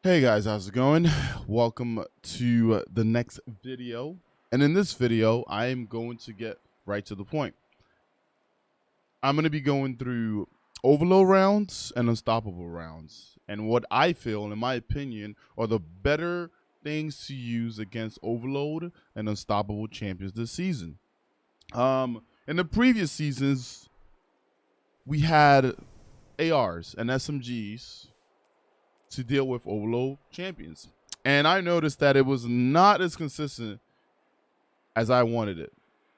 Hey guys, how's it going? Welcome to the next video. And in this video, I am going to get right to the point. I'm going to be going through overload rounds and unstoppable rounds. And what I feel, in my opinion, are the better things to use against overload and unstoppable champions this season. In the previous seasons, we had ARs and SMGs to deal with overload champions. And I noticed that it was not as consistent as I wanted it.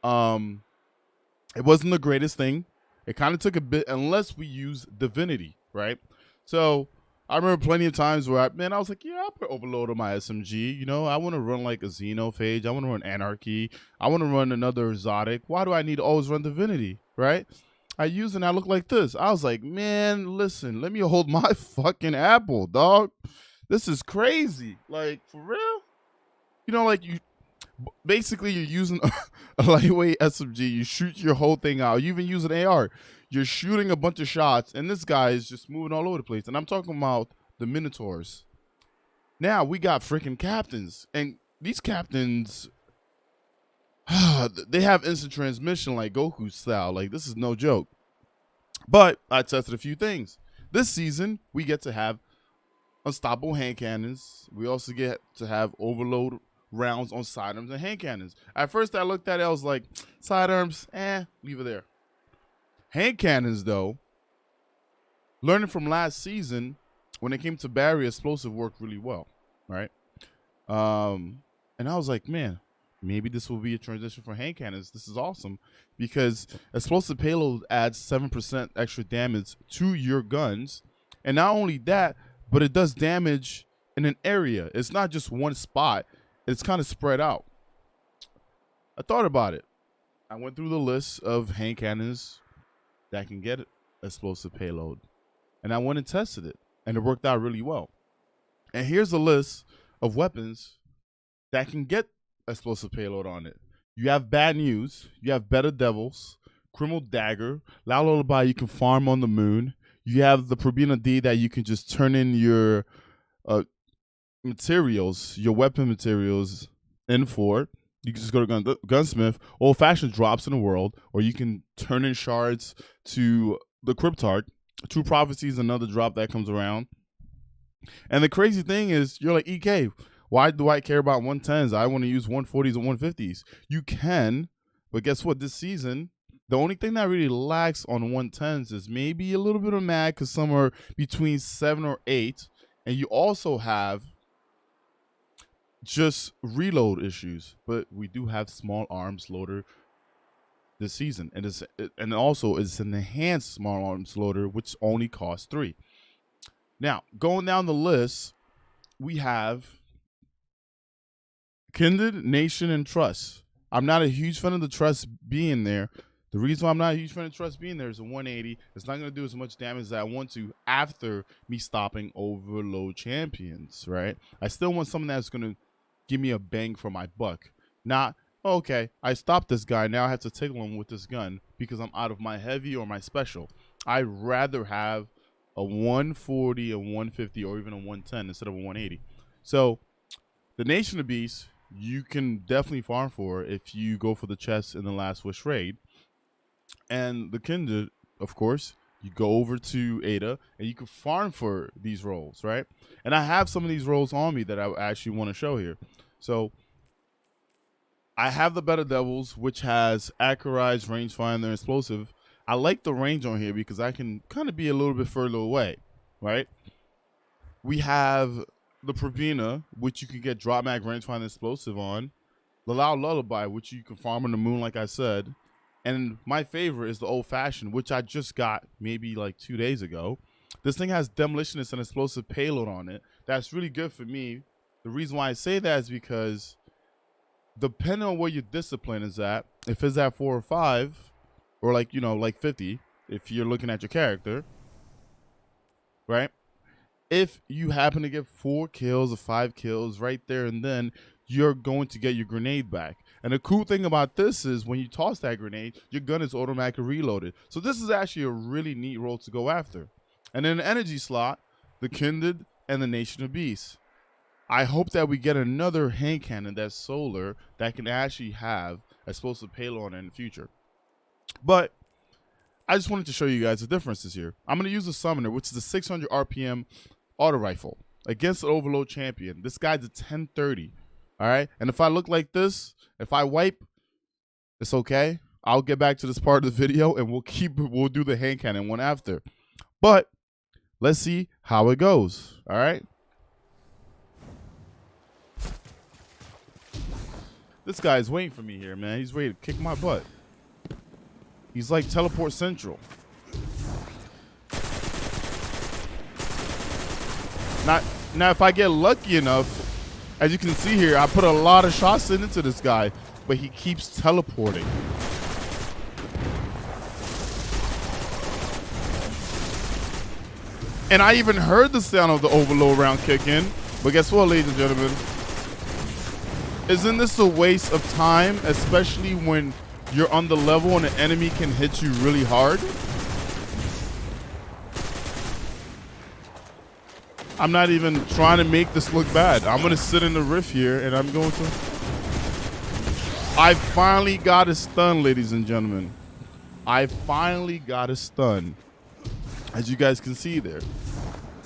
It wasn't the greatest thing. It kind of took a bit, unless we use Divinity, right? So I remember plenty of times where I was like, yeah, I'll put overload on my SMG. You know, I want to run like a Xenophage. I want to run Anarchy. I want to run another Exotic. Why do I need to always run Divinity, right? I use it and I look like this. I was like, man, listen, let me hold my fucking apple, dog. This is crazy. Like, for real? You know, like basically you're using a lightweight SMG. You shoot your whole thing out. You even use an AR. You're shooting a bunch of shots, and this guy is just moving all over the place. And I'm talking about the Minotaurs. Now we got freaking captains, and these captains, they have instant transmission like Goku style. Like, this is no joke. But I tested a few things. This season, we get to have unstoppable hand cannons. We also get to have overload rounds on sidearms and hand cannons. At first, I looked at it, I was like, sidearms, leave it there. Hand cannons, though, learning from last season, when it came to barrier explosive, worked really well, right? And I was like, man, maybe this will be a transition for hand cannons. This is awesome because explosive payload adds 7% extra damage to your guns. And not only that, but it does damage in an area. It's not just one spot. It's kind of spread out. I thought about it. I went through the list of hand cannons that can get explosive payload. And I went and tested it. And it worked out really well. And here's a list of weapons that can get explosive payload on it. You have Bad News. You have Better Devils. Criminal Dagger. Loud Lullaby you can farm on the moon. You have the Probina D that you can just turn in your materials, your weapon materials in for. You can just go to Gunsmith. Old fashioned drops in the world. Or you can turn in shards to the Cryptarch. True Prophecy is another drop that comes around. And the crazy thing is, you're like, EK, why do I care about 110s? I want to use 140s and 150s. You can, but guess what? This season, the only thing that really lacks on 110s is maybe a little bit of mag, because some are between 7 or 8. And you also have just reload issues. But we do have small arms loader this season. And also it's an enhanced small arms loader, which only costs 3. Now, going down the list, we have Kindred, Nation, and Trust. I'm not a huge fan of the Trust being there. The reason why I'm not a huge fan of Trust being there is a 180. It's not going to do as much damage as I want to after me stopping overload champions, right? I still want something that's going to give me a bang for my buck. Not, okay, I stopped this guy, now I have to tickle him with this gun because I'm out of my heavy or my special. I'd rather have a 140, a 150, or even a 110 instead of a 180. So the Nation of Beasts, you can definitely farm for if you go for the chest in the last Wish raid. And the Kindred, of course, you go over to Ada and you can farm for these roles, right? And I have some of these roles on me that I actually want to show here. So I have the Better Devils, which has accurized, rangefinder, and explosive. I like the range on here because I can kind of be a little bit further away, right? We have the Probina, which you can get drop mag, rangefinder, explosive on. The Loud Lullaby, which you can farm on the moon, like I said. And my favorite is the Old Fashioned, which I just got maybe like 2 days ago. This thing has demolitionist and explosive payload on it. That's really good for me. The reason why I say that is because depending on where your discipline is at, if it's at 4 or 5, or like, you know, like 50, if you're looking at your character, right? If you happen to get 4 kills or 5 kills right there and then, you're going to get your grenade back. And the cool thing about this is when you toss that grenade, your gun is automatically reloaded. So this is actually a really neat role to go after. And in the energy slot, the Kindred, and the Nation of Beasts. I hope that we get another hand cannon that's solar that can actually have explosive payload on it in the future. But I just wanted to show you guys the differences here. I'm going to use a summoner, which is a 600 RPM auto rifle against the overload champion. This guy's a 1030. All right. And if I look like this, if I wipe, it's okay. I'll get back to this part of the video and we'll do the hand cannon one after. But let's see how it goes. All right. This guy's waiting for me here, man. He's ready to kick my butt. He's like Teleport Central. Now, if I get lucky enough, as you can see here, I put a lot of shots into this guy, but he keeps teleporting. And I even heard the sound of the overload round kick in. But guess what, ladies and gentlemen? Isn't this a waste of time, especially when you're on the level and the enemy can hit you really hard? I'm not even trying to make this look bad. I'm going to sit in the rift here and I'm going to... I finally got a stun, ladies and gentlemen. I finally got a stun, as you guys can see there.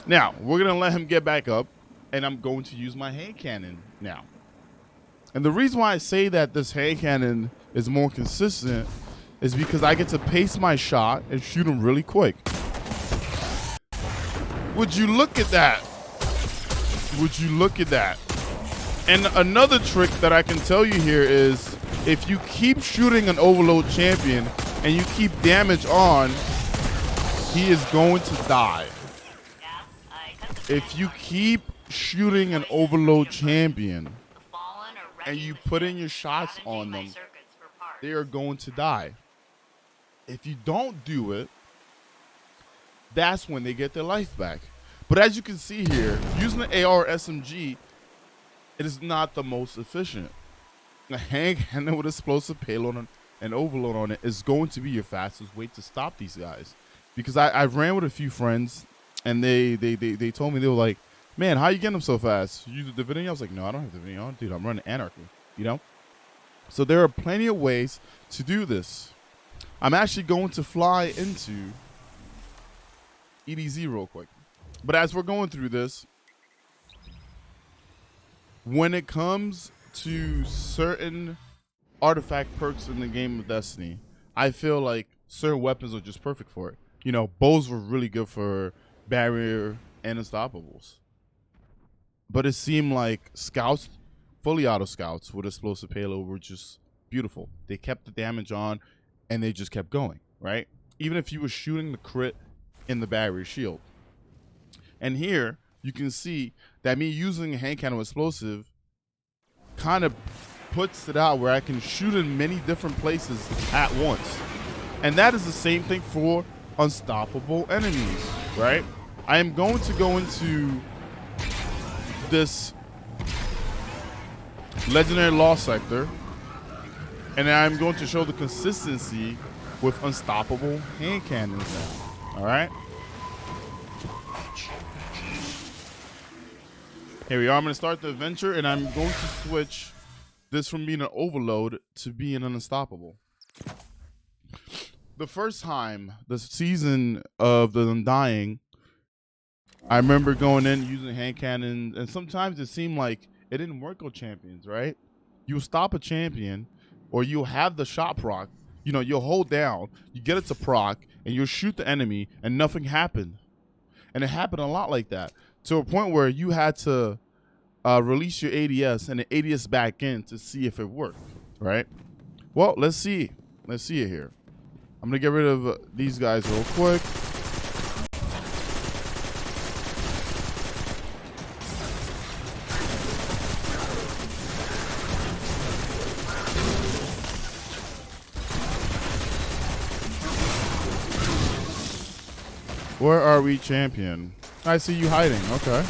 Now, we're going to let him get back up and I'm going to use my hand cannon now. And the reason why I say that this hand cannon is more consistent is because I get to pace my shot and shoot him really quick. Would you look at that? Would you look at that? And another trick that I can tell you here is if you keep shooting an overload champion and you keep damage on, he is going to die. If you keep shooting an overload champion and you put in your shots on them, they are going to die. If you don't do it, that's when they get their life back. But as you can see here, using the AR or SMG, it is not the most efficient. A hand cannon with explosive payload and overload on it is going to be your fastest way to stop these guys. Because I ran with a few friends and they told me, they were like, man, how you getting them so fast? You use the Divinity? I was like, no, I don't have Divinity on. Dude, I'm running Anarchy, you know? So there are plenty of ways to do this. I'm actually going to fly into EDZ real quick. But as we're going through this, when it comes to certain artifact perks in the game of Destiny, I feel like certain weapons are just perfect for it. You know, bows were really good for barrier and unstoppables. But it seemed like scouts, fully auto scouts with explosive payload were just beautiful. They kept the damage on and they just kept going, right? Even if you were shooting the crit in the barrier shield. And here you can see that me using a hand cannon explosive kind of puts it out where I can shoot in many different places at once. And that is the same thing for unstoppable enemies, right? I am going to go into this legendary law sector and I'm going to show the consistency with unstoppable hand cannons now. All right, here we are. I'm going to start the adventure and I'm going to switch this from being an overload to being an unstoppable. The first time, the season of the Undying, I remember going in using hand cannon, and sometimes it seemed like it didn't work on champions, right? You'll stop a champion, or you'll have the shot proc. You know, you'll hold down, you get it to proc, and you'll shoot the enemy, and nothing happened. And it happened a lot like that, to a point where you had to release your ADS and the ADS back in to see if it worked, right? Well, let's see. Let's see it here. I'm gonna get rid of these guys real quick. Where are we, champion? I see you hiding. Okay.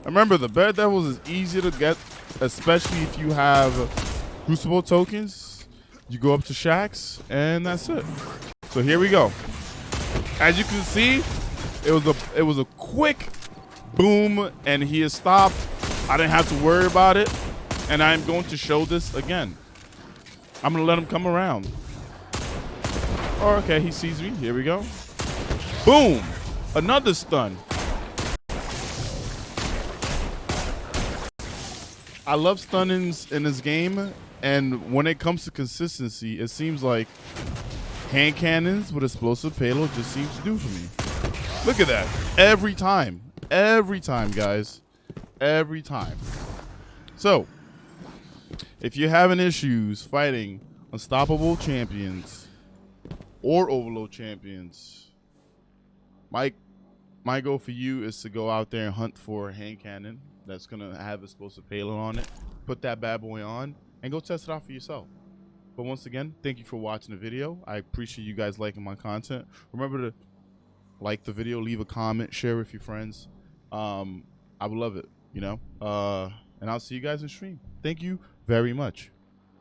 Remember, the Bear Devils is easy to get, especially if you have Crucible tokens. You go up to Shaxx, and that's it. So here we go. As you can see, it was a quick boom, and he is stopped. I didn't have to worry about it, and I'm going to show this again. I'm gonna let him come around. Oh, okay, he sees me. Here we go. Boom! Another stun. I love stunnings in this game, and when it comes to consistency, it seems like hand cannons with explosive payload just seems to do for me. Look at that. Every time, guys. Every time. So, if you're having issues fighting unstoppable champions or overload champions, my goal for you is to go out there and hunt for a hand cannon that's gonna have explosive payload on it. Put that bad boy on and go test it out for yourself. But once again, thank you for watching the video. I appreciate you guys liking my content. Remember to like the video, leave a comment, share with your friends. I would love it, you know. And I'll see you guys in stream. Thank you very much.